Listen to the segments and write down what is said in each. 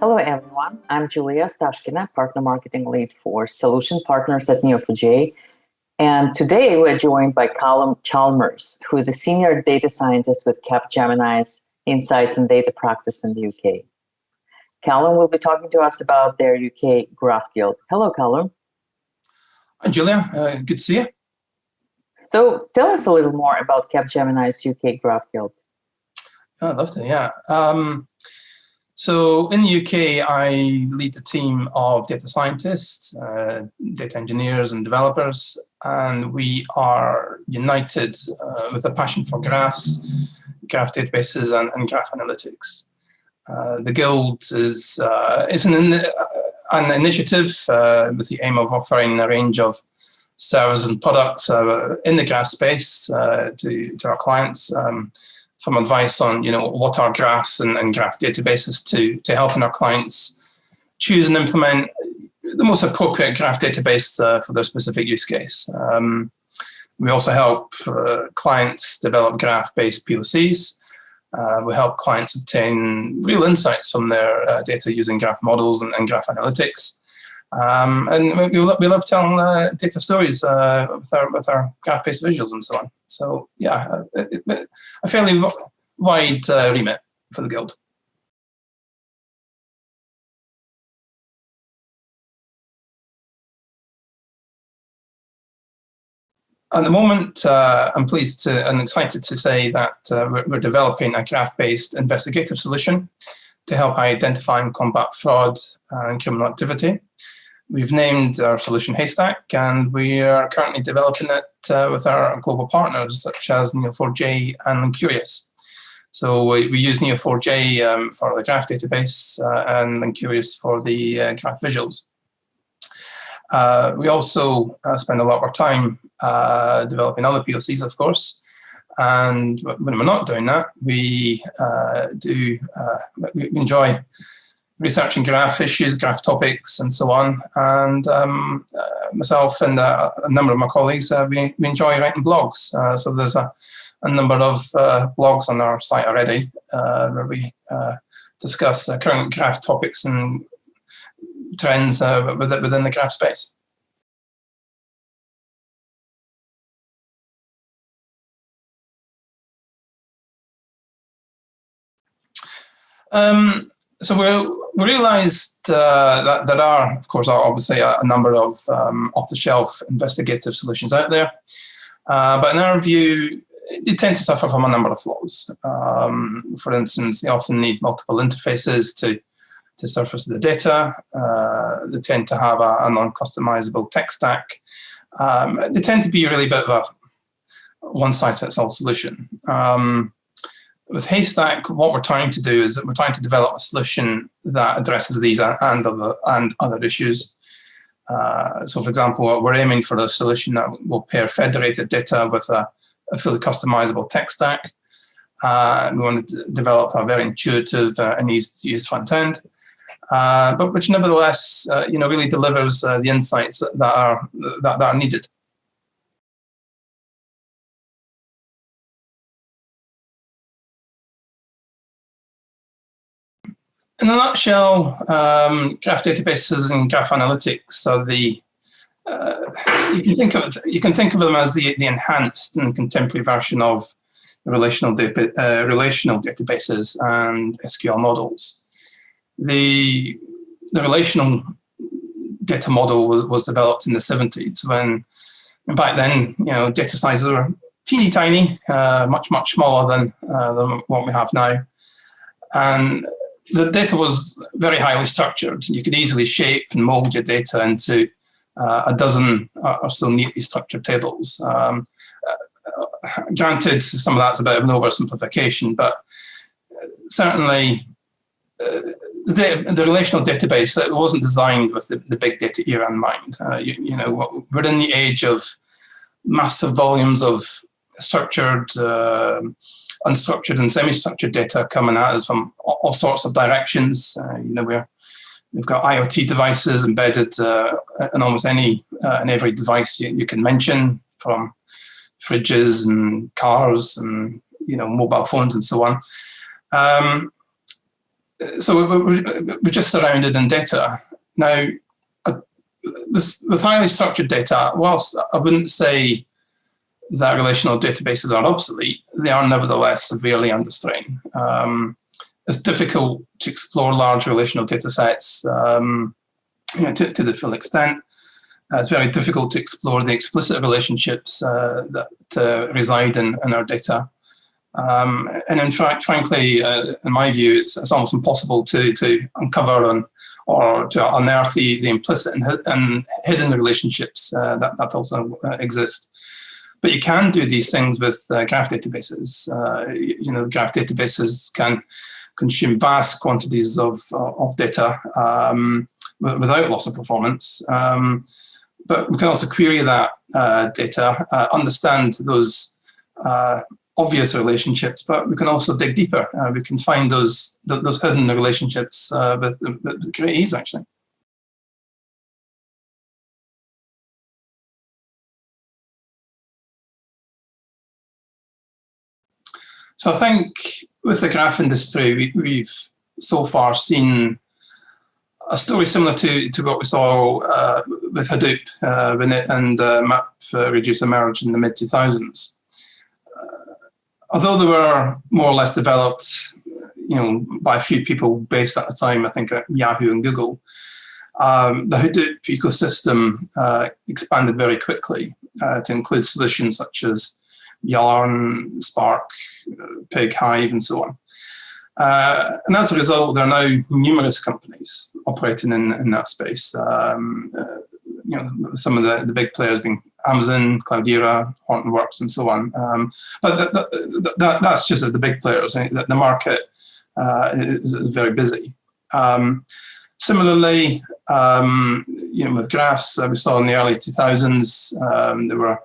Hello, everyone. I'm Julia Ashtakina, Partner Marketing Lead for Solution Partners at Neo4j. And today we're joined by Calum Chalmers, who is a Senior Data Scientist with Capgemini's Insights and Data Practice in the UK. Calum will be talking to us about their UK Graph Guild. Hello, Calum. Hi, Julia. Good to see you. So tell us a little more about Capgemini's UK Graph Guild. I'd love to, yeah. So in the UK, I lead a team of data scientists, data engineers and developers, and we are united with a passion for graphs, graph databases and graph analytics. The Guild is an initiative with the aim of offering a range of services and products in the graph space to our clients, from advice on what are graphs and graph databases to helping our clients choose and implement the most appropriate graph database for their specific use case. We also help clients develop graph-based POCs. We help clients obtain real insights from their data using graph models and graph analytics. And we love telling data stories with our graph-based visuals and so on. So yeah, a fairly wide remit for the Guild. At the moment, I'm pleased and excited to say that we're developing a graph-based investigative solution to help identify and combat fraud and criminal activity. We've named our solution Haystack, and we are currently developing it with our global partners such as Neo4j and Linkurious. So we use Neo4j for the graph database and Linkurious for the graph visuals. We also spend a lot of our time developing other POCs, of course. And when we're not doing that, we enjoy researching graph issues, graph topics, and so on. And myself and a number of my colleagues, we enjoy writing blogs. So there's a number of blogs on our site already where we discuss current graph topics and trends within the graph space. So we realized that there are, of course, obviously a number of off-the-shelf investigative solutions out there. But in our view, they tend to suffer from a number of flaws. For instance, they often need multiple interfaces to surface the data. They tend to have a non-customizable tech stack. They tend to be really a bit of a one-size-fits-all solution. With Haystack, what we're trying to do is that we're trying to develop a solution that addresses these and other issues. So, for example, we're aiming for a solution that will pair federated data with a fully customizable tech stack. We want to develop a very intuitive and easy-to-use front end, but which nevertheless, really delivers the insights that are needed. In a nutshell, graph databases and graph analytics are you can think of them as the enhanced and contemporary version of relational databases and SQL models. The relational data model was developed in the 70s when, back then, data sizes were teeny tiny, much smaller than what we have now, and the data was very highly structured. You could easily shape and mold your data into a dozen or so neatly structured tables. Granted, some of that's a bit of an oversimplification, but certainly the relational database, it wasn't designed with the big data era in mind. We're in the age of massive volumes of structured, unstructured and semi-structured data coming at us from all sorts of directions. We've got IoT devices embedded in almost any and every device you can mention, from fridges and cars and mobile phones and so on. So we're just surrounded in data. Now, with highly structured data, whilst I wouldn't say that relational databases are obsolete, they are nevertheless severely under strain. It's difficult to explore large relational data sets to the full extent. It's very difficult to explore the explicit relationships that reside in our data. And in fact, frankly, in my view, it's almost impossible to uncover or to unearth the implicit and hidden relationships that also exist. But you can do these things with graph databases. Graph databases can consume vast quantities of data without loss of performance. But we can also query that data, understand those obvious relationships, but we can also dig deeper. We can find those hidden relationships with great ease, actually. So I think with the graph industry, we've so far seen a story similar to what we saw with Hadoop when it and MapReduce emerged in the mid-2000s. Although they were more or less developed, by a few people based at the time, I think at Yahoo and Google, the Hadoop ecosystem expanded very quickly to include solutions such as Yarn, Spark, Pig, Hive, and so on. And as a result, there are now numerous companies operating in that space. Some of the big players being Amazon, Cloudera, Hortonworks, and so on. But that's just the big players. The market is very busy. Similarly, with graphs, we saw in the early 2000s, there were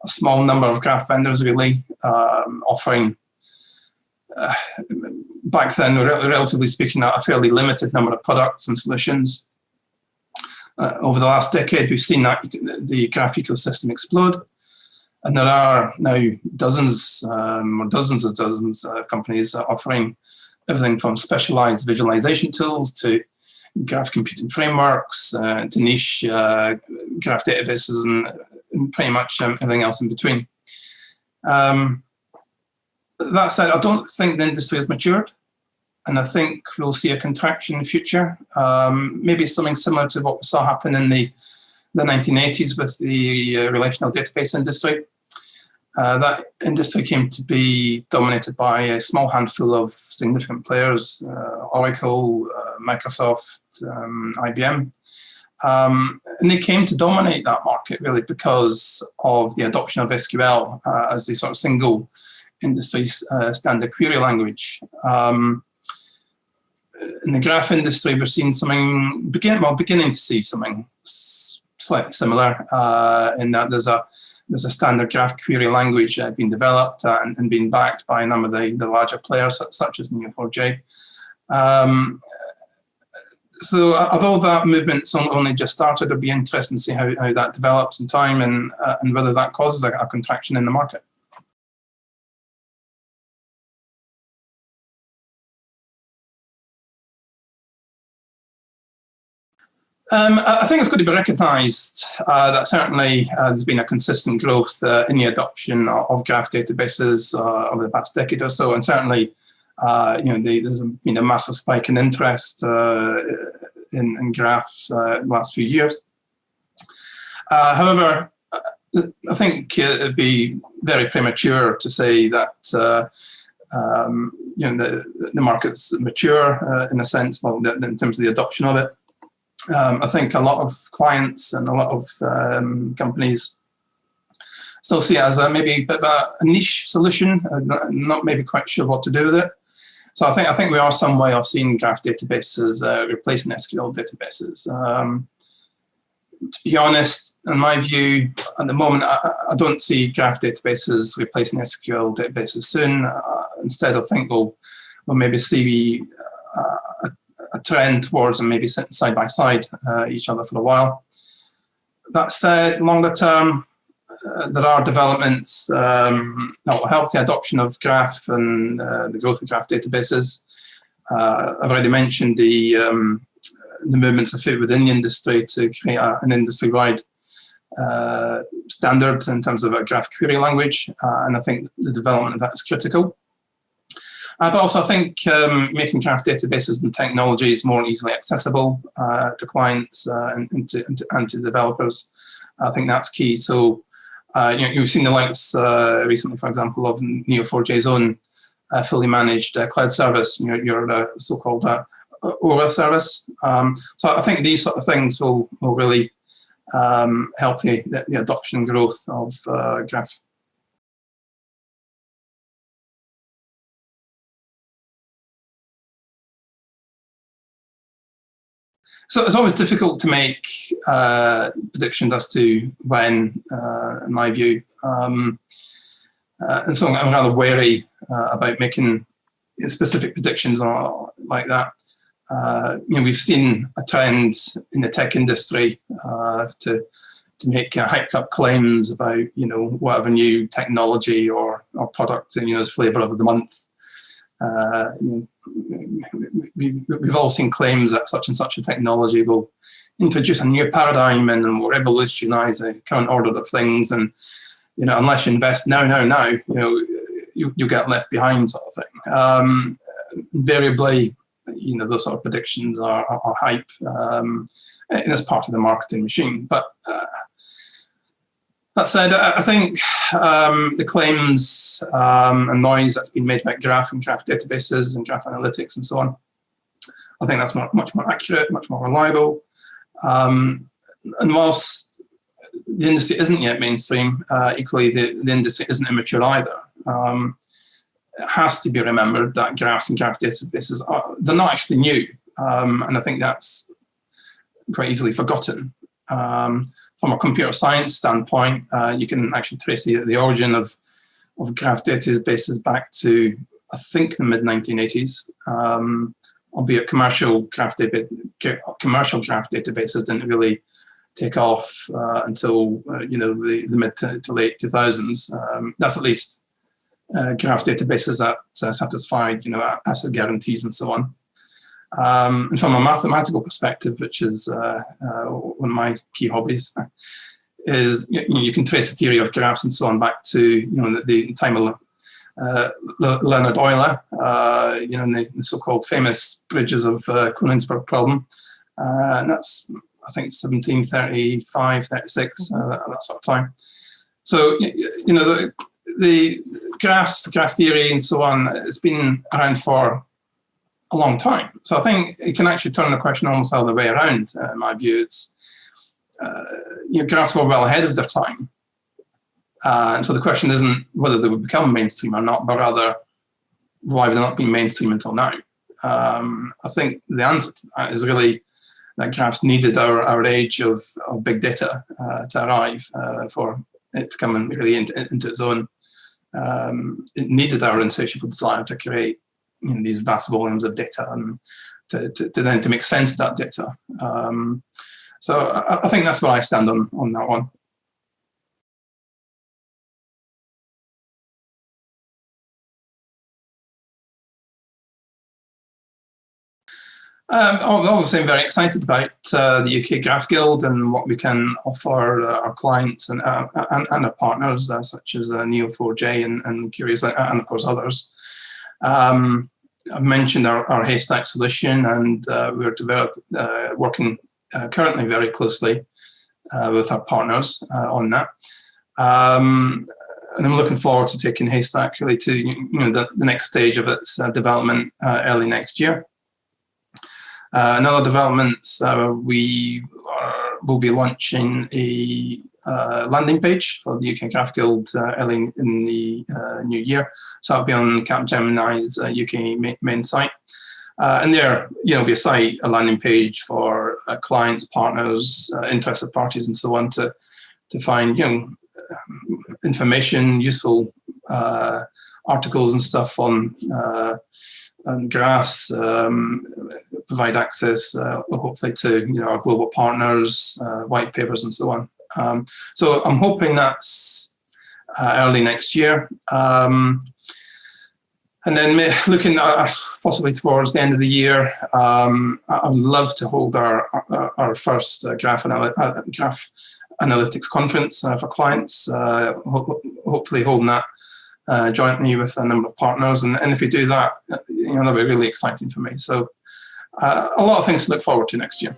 a small number of graph vendors really offering, back then, relatively speaking, a fairly limited number of products and solutions. Over the last decade, we've seen that the graph ecosystem explode, and there are now dozens of companies offering everything from specialized visualization tools to graph computing frameworks to niche graph databases and pretty much everything else in between. That said, I don't think the industry has matured, and I think we'll see a contraction in the future. Maybe something similar to what we saw happen in the 1980s with the relational database industry. That industry came to be dominated by a small handful of significant players, Oracle, Microsoft, IBM. And they came to dominate that market really because of the adoption of SQL as the sort of single industry standard query language. In the graph industry, we're seeing something, beginning to see something slightly similar in that there's a standard graph query language being developed and being backed by a number of the larger players such as Neo4j. So although that movement's only just started, it'll be interesting to see how that develops in time and whether that causes a contraction in the market. I think it's going to be recognised that certainly there's been a consistent growth in the adoption of graph databases over the past decade or so, and certainly there's been a massive spike in interest in graphs in the last few years. However, I think it'd be very premature to say that the market's mature in a sense, in terms of the adoption of it. I think a lot of clients and a lot of companies still see it as maybe a bit of a niche solution, not maybe quite sure what to do with it. So I think we are some way off seeing graph databases replacing SQL databases. To be honest, in my view, at the moment, I don't see graph databases replacing SQL databases soon. Instead, I think we'll maybe see a trend towards them maybe sitting side by side each other for a while. That said, longer term, there are developments that will help the adoption of graph and the growth of graph databases. I've already mentioned the movements afoot within the industry to create an industry-wide standard in terms of a graph query language, and I think the development of that is critical. But also, I think making graph databases and technologies more easily accessible to clients and to developers, I think that's key. So, you've seen the likes recently, for example, of Neo4j's own fully managed cloud service, your so-called Aura service. So I think these sort of things will really help the adoption and growth of graph. So it's always difficult to make predictions as to when, in my view. And so I'm rather wary about making specific predictions like that. We've seen a trend in the tech industry to make hyped up claims about whatever new technology or product as flavor of the month. We've all seen claims that such and such a technology will introduce a new paradigm and will revolutionize the current order of things, and unless you invest now, you get left behind, sort of thing. Invariably, those sort of predictions are hype, and it's part of the marketing machine. But that said, I think the claims and noise that's been made about graph and graph databases and graph analytics and so on, I think that's much more accurate, much more reliable. And whilst the industry isn't yet mainstream, equally the industry isn't immature either. It has to be remembered that graphs and graph databases they're not actually new, and I think that's quite easily forgotten. From a computer science standpoint, you can actually trace the origin of graph databases back to, I think, the mid-1980s, albeit commercial graph databases didn't really take off until the mid to late 2000s. That's at least graph databases that satisfied asset guarantees and so on. And from a mathematical perspective, which is one of my key hobbies, is you can trace the theory of graphs and so on back to the time of Leonhard Euler, the so-called famous bridges of Königsberg problem, and that's I think 1735, 36, that sort of time. So the graph theory and so on, it's been around for a long time. So I think you can actually turn the question almost the other way around. In my view, it's graphs were well ahead of their time, and so the question isn't whether they would become mainstream or not, but rather why have they not been mainstream until now? I think the answer to that is really that graphs needed our age of big data to arrive for it to come really into its own. It needed our insatiable desire to create these vast volumes of data and to make sense of that data. So I think that's where I stand on that one. Obviously, I'm very excited about the UK Graph Guild and what we can offer our clients and our partners, such as Neo4j and Curious, and of course others. I've mentioned our Haystack solution, and we're working currently very closely with our partners on that. And I'm looking forward to taking Haystack really to the next stage of its development early next year. Another development, we will be launching a landing page for the UK Graph Guild early in the new year. So that'll be on Capgemini's UK main site. And there, be a landing page for clients, partners, interested parties, and so on to find, information, useful articles and stuff on graphs, provide access, hopefully, to our global partners, white papers, and so on. So I'm hoping that's early next year. And then looking possibly towards the end of the year, I would love to hold our first graph analytics conference for clients, hopefully holding that jointly with a number of partners. And if we do that, that'll be really exciting for me. So a lot of things to look forward to next year.